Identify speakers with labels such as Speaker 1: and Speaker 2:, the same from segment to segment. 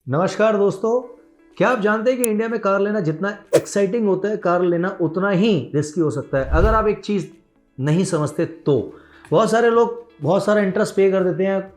Speaker 1: नमस्कार दोस्तों। क्या आप जानते हैं कि इंडिया में कार लेना जितना एक्साइटिंग होता है, कार लेना उतना ही रिस्की हो सकता है। अगर आप एक चीज़ नहीं समझते तो बहुत सारे लोग बहुत सारा इंटरेस्ट पे कर देते हैं,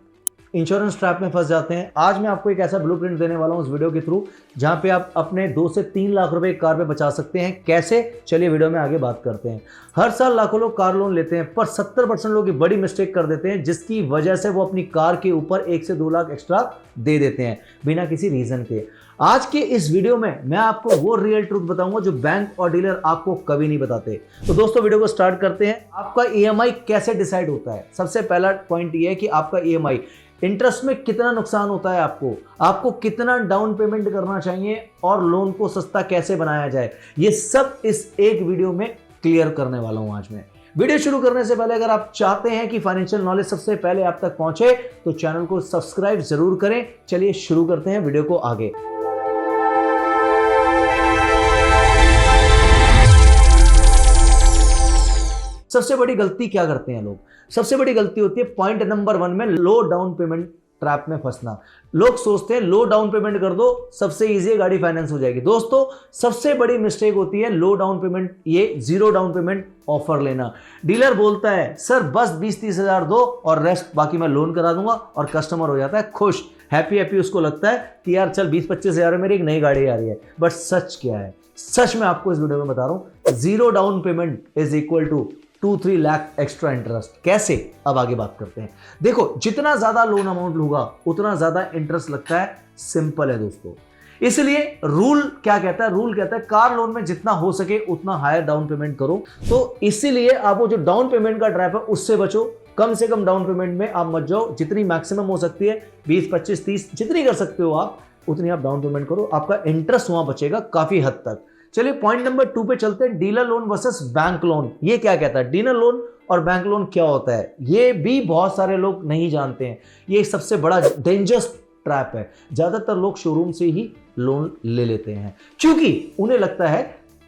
Speaker 1: इंश्योरेंस ट्रैप में फंस जाते हैं। आज मैं आपको एक ऐसा ब्लूप्रिंट देने वाला हूं इस वीडियो के थ्रू जहां पे आप अपने 2 से 3 लाख रुपए एक कार पे बचा सकते हैं। कैसे, चलिए वीडियो में आगे बात करते हैं। हर साल लाखों लोग कार लोन लेते हैं, पर 70% लोग एक बड़ी मिस्टेक कर देते हैं, जिसकी वजह से वो अपनी कार के ऊपर 1 से 2 लाख एक्स्ट्रा दे देते हैं बिना किसी रीजन के। आज के इस वीडियो में मैं आपको वो रियल ट्रूथ बताऊंगा जो बैंक और डीलर आपको कभी नहीं बताते। तो दोस्तों वीडियो को स्टार्ट करते हैं। आपका ईएमआई कैसे डिसाइड होता है? सबसे पहला पॉइंट ये है कि आपका ईएमआई इंटरेस्ट में कितना नुकसान होता है, आपको कितना डाउन पेमेंट करना चाहिए और लोन को सस्ता कैसे बनाया जाए, ये सब इस एक वीडियो में क्लियर करने वाला हूं आज मैं। वीडियो शुरू करने से पहले अगर आप चाहते हैं कि फाइनेंशियल नॉलेज सबसे पहले आप तक पहुंचे तो चैनल को सब्सक्राइब जरूर करें। चलिए शुरू करते हैं वीडियो को आगे। सबसे बड़ी गलती क्या करते हैं लोग? सबसे बड़ी गलती होती है पॉइंट नंबर 1 में लो डाउन पेमेंट ट्रैप में फंसना। लोग सोचते हैं लो डाउन पेमेंट कर दो, सबसे इजी है, गाड़ी फाइनेंस हो जाएगी। दोस्तों सबसे बड़ी मिस्टेक होती है लो डाउन पेमेंट, ये जीरो डाउन पेमेंट ऑफर लेना। डीलर बोलता है सर बस 20-30 हजार दो और रेस्ट बाकी मैं लोन करा दूंगा, और कस्टमर हो जाता है खुश, हैप्पी। उसको लगता है कि यार चल 20-25 हजार में मेरी एक नई गाड़ी आ रही है। बट सच क्या है? सच मैं आपको इस वीडियो में बता रहा हूं, zero down payment is equal to 2-3 lakh extra interest. कैसे? अब आगे बात करते हैं। देखो जितना ज्यादा लोन अमाउंट होगा उतना ज्यादा इंटरेस्ट लगता है। सिंपल है दोस्तों। इसलिए रूल क्या कहता है? रूल कहता है कार लोन में जितना हो सके उतना हायर डाउन पेमेंट करो। तो इसीलिए आप वो जो डाउन पेमेंट का ट्रैप है उससे बचो। कम से कम डाउन पेमेंट में आप मत जाओ, जितनी मैक्सिमम हो सकती है 20, 25, 30 जितनी कर सकते हो आप उतनी आप डाउन पेमेंट करो। आपका इंटरेस्ट वहां बचेगा काफी हद तक। चलिए पॉइंट नंबर 2 पे चलते हैं, dealer loan versus bank loan. ये क्या कहता है? डीलर लोन और बैंक लोन क्या होता है ये भी बहुत सारे लोग नहीं जानते हैं। ये सबसे बड़ा डेंजरस ट्रैप है। ज्यादातर लोग शोरूम से ही लोन ले लेते हैं क्योंकि उन्हें लगता है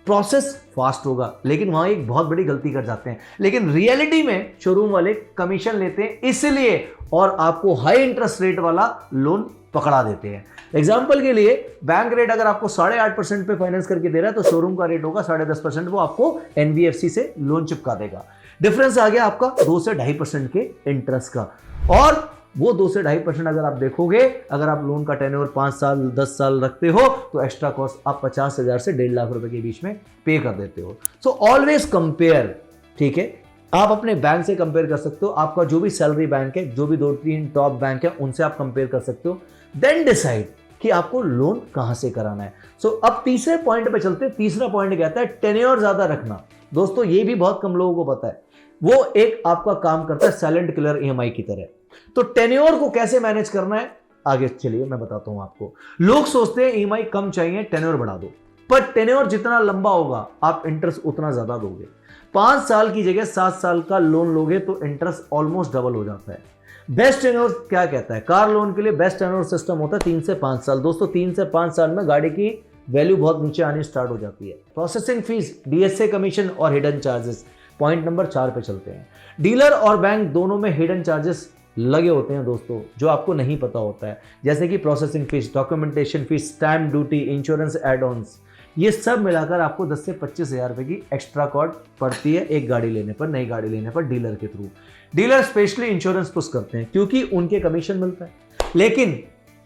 Speaker 1: प्रोसेस फास्ट होगा, लेकिन वहां एक बहुत बड़ी गलती कर जाते हैं। लेकिन रियलिटी में शोरूम वाले कमीशन लेते हैं इसलिए, और आपको हाई इंटरेस्ट रेट वाला लोन पकड़ा देते हैं। एग्जाम्पल के लिए बैंक रेट अगर आपको 8.5% पे फाइनेंस करके दे रहा है तो शोरूम का रेट होगा 10.5%। वो आपको एनबीएफसी से लोन चिपका देगा। डिफरेंस आ गया आपका 2 से 2.5% के इंटरेस्ट का। और वो 2 से 2.5% अगर आप देखोगे, अगर आप लोन का टेन्योर 5 साल 10 साल रखते हो तो एक्स्ट्रा कॉस्ट आप 50,000 से 1.5 लाख रुपए के बीच में पे कर देते हो। सो ऑलवेज कंपेयर, ठीक है? आप अपने बैंक से कंपेयर कर सकते हो, आपका जो भी सैलरी बैंक है, जो भी 2-3 टॉप बैंक है उनसे आप कंपेयर कर सकते हो। देन डिसाइड कि आपको लोन कहां से कराना है। सो अब तीसरे पॉइंट पे चलते हैं। तीसरा पॉइंट कहता है टेन्योर ज्यादा रखना। दोस्तों ये भी बहुत कम लोगों को पता है। वो एक आपका काम करता है साइलेंट किलर ईएमआई की तरह। तो टेन्योर को कैसे मैनेज करना है आगे चलिए मैं बताता हूं आपको। लोग सोचते हैं ईएमआई कम चाहिए, टेन्योर बढ़ा दो, पर टेन्योर जितना लंबा होगा आप इंटरेस्ट उतना ज्यादा दोगे। 5 साल की जगह 7 साल का लोन लोगे तो इंटरेस्ट ऑलमोस्ट डबल हो जाता है। बेस्ट टेन्योर क्या कहता है? कार लोन के लिए बेस्ट टेन्योर सिस्टम होता है 3 से 5 साल। दोस्तों 3 से 5 साल में गाड़ी की वैल्यू बहुत नीचे आनी स्टार्ट हो जाती है। प्रोसेसिंग फीस, डीएसए कमीशन और हिडन चार्जेस। पॉइंट नंबर 4 पे चलते हैं। डीलर और बैंक दोनों में हिडन चार्जेस लगे होते हैं दोस्तों, जो आपको नहीं पता होता है, जैसे कि processing fees, documentation fees, stamp duty, insurance add ons. ये सब मिलाकर आपको 10 से 25 हजार रुपए की एक्स्ट्रा कॉस्ट पड़ती है एक गाड़ी लेने पर, नई गाड़ी लेने पर डीलर के through. Dealer specially insurance push करते हैं क्योंकि उनके कमीशन मिलता है। लेकिन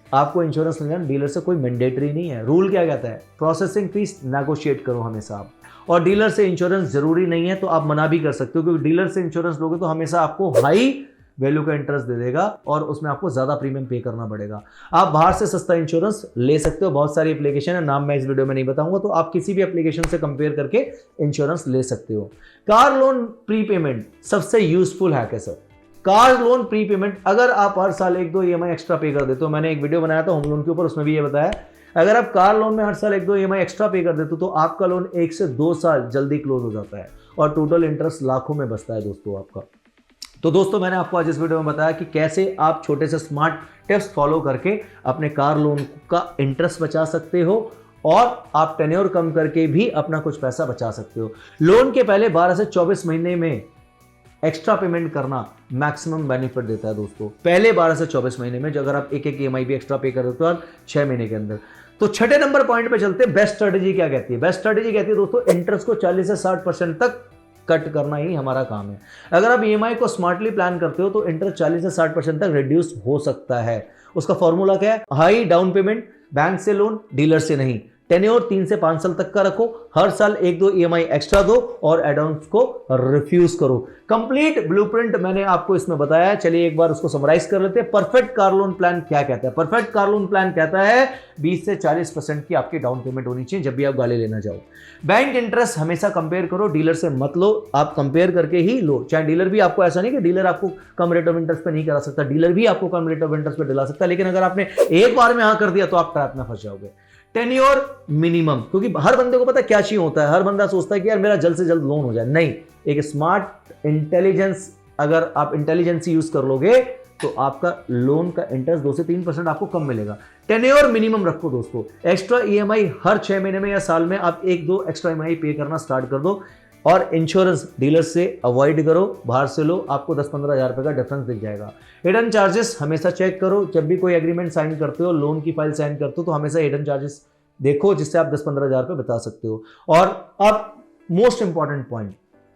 Speaker 1: आपको इंश्योरेंस लेना डीलर से कोई मैंडेटरी नहीं है। रूल क्या कहता है? प्रोसेसिंग फीस नेगोशिएट करो हमेशा आप, और डीलर से इंश्योरेंस जरूरी नहीं है तो आप मना भी कर सकते हो, क्योंकि डीलर से इंश्योरेंस लोगे तो हमेशा आपको हाई वैल्यू का इंटरेस्ट दे देगा और उसमें आपको ज्यादा प्रीमियम पे करना पड़ेगा। आप बाहर से सस्ता इंश्योरेंस ले सकते हो, बहुत सारी एप्लीकेशन है, नाम मैं इस वीडियो में नहीं बताऊंगा, तो आप किसी भी एप्लीकेशन से कंपेयर करके इंश्योरेंस ले सकते हो। कार लोन प्रीपेमेंट सबसे यूजफुल है कैसे? कार लोन प्रीपेमेंट, अगर आप हर साल 1-2 ईएमआई एक्स्ट्रा पे कर देते हो, मैंने एक वीडियो बनाया था होम लोन के ऊपर, उसमें भी ये बताया, अगर आप कार लोन में हर साल 1-2 ईएमआई एक्स्ट्रा पे कर देते हो तो आपका लोन 1 से 2 साल जल्दी क्लोज हो जाता है और टोटल इंटरेस्ट लाखों में बचता है दोस्तों आपका। तो दोस्तों मैंने आपको आज इस वीडियो में बताया कि कैसे आप छोटे से स्मार्ट टिप्स फॉलो करके अपने कार लोन का इंटरेस्ट बचा सकते हो और आप टेन्योर कम करके भी अपना कुछ पैसा बचा सकते हो। लोन के पहले 12 से 24 महीने में एक्स्ट्रा पेमेंट करना मैक्सिमम बेनिफिट देता है दोस्तों, पहले 12 से 24 महीने में, जो अगर आप एक EMI भी एक्स्ट्रा पे कर देते हो और 6 महीने के अंदर। तो छठे नंबर पॉइंट पे चलते हैं, बेस्ट स्ट्रेटेजी क्या कहती है। बेस्ट स्ट्रेटेजी कहती है दोस्तों, इंटरेस्ट को 40 से 60% तक कट करना ही हमारा काम है। अगर आप EMI को स्मार्टली प्लान करते हो तो इंटरेस्ट 40 से 60% तक रिड्यूस हो सकता है। उसका फॉर्मूला क्या है, हाई डाउन पेमेंट, बैंक से लोन, डीलर से नहीं, टेन्योर 3 से 5 साल तक का रखो, हर साल 1-2 EMI एक्स्ट्रा दो और एड-ऑन्स को रिफ्यूज करो। कंप्लीट ब्लूप्रिंट मैंने आपको इसमें बताया है, चलिए एक बार उसको समराइज कर लेते हैं। परफेक्ट कार लोन प्लान क्या कहता है? परफेक्ट कार लोन प्लान कहता है 20 से 40% की आपकी डाउन पेमेंट होनी चाहिए जब भी आप गाड़ी लेना जाओ। बैंक इंटरेस्ट हमेशा कंपेयर करो, डीलर से मत लो, आप कंपेयर करके ही लो। चाहे डीलर भी आपको, ऐसा नहीं कि डीलर आपको कम रेट ऑफ इंटरेस्ट पे नहीं करा सकता, डीलर भी आपको कम रेट ऑफ इंटरेस्ट पे दिला सकता है, लेकिन अगर आपने एक बार में हाँ कर दिया तो आप ट्रैप में फंस जाओगे। टेन्योर मिनिमम, क्योंकि हर बंदे को पता क्या चाहिए होता है, हर बंदा सोचता है कि यार मेरा जल्द से जल्द लोन हो जाए। नहीं, एक स्मार्ट इंटेलिजेंस, अगर आप इंटेलिजेंस यूज कर लोगे तो आपका लोन का इंटरेस्ट 2 से 3% आपको कम मिलेगा। टेन्योर मिनिमम रखो दोस्तों, एक्स्ट्रा EMI हर 6 महीने में या साल में आप 1-2 एक्स्ट्रा EMI पे करना स्टार्ट कर दो। और इंश्योरेंस डीलर से अवॉइड करो, बाहर से लो, आपको 10-15 हज़ार रुपये का डिफरेंस दिख जाएगा। हिडन चार्जेस हमेशा चेक करो, जब भी कोई एग्रीमेंट साइन करते हो, लोन की फाइल साइन करते हो तो हमेशा हिडन चार्जेस देखो, जिससे आप 10-15 हज़ार रुपये बता सकते हो। और अब most important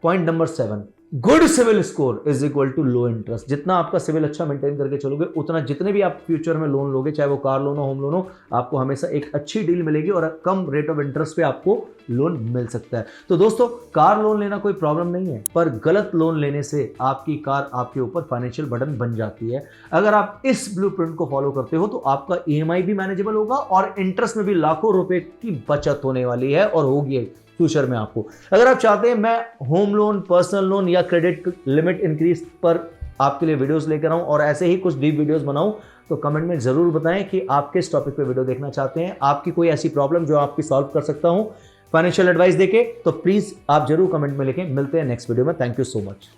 Speaker 1: point number 7, good CIBIL score is equal to low interest. जितना आपका सिविल अच्छा मेंटेन करके चलोगे, उतना जितने भी आप फ्यूचर में लोन लोगे, चाहे वो कार लोन हो, होम लोन हो, आपको हमेशा एक अच्छी डील मिलेगी और कम रेट ऑफ इंटरेस्ट पे आपको लोन मिल सकता है। तो दोस्तों, कार लोन लेना कोई प्रॉब्लम नहीं है, पर गलत लोन लेने से आपकी कार आपके ऊपर फाइनेंशियल बर्डन बन जाती है। अगर आप इस ब्लूप्रिंट को फॉलो करते हो तो आपका EMI भी मैनेजेबल होगा और इंटरेस्ट में भी लाखों रुपए की बचत होने वाली है और होगी फ्यूचर में आपको। अगर आप चाहते हैं मैं होम लोन, पर्सनल लोन या क्रेडिट लिमिट इंक्रीज पर आपके लिए वीडियोस लेकर आऊं और ऐसे ही कुछ डीप वीडियोस बनाऊं, तो कमेंट में जरूर बताएं कि आप किस टॉपिक पे वीडियो देखना चाहते हैं। आपकी कोई ऐसी प्रॉब्लम जो आपकी सॉल्व कर सकता हूं फाइनेंशियल एडवाइस देके, तो प्लीज आप जरूर कमेंट में लिखें। मिलते हैं नेक्स्ट वीडियो में। Thank you so much.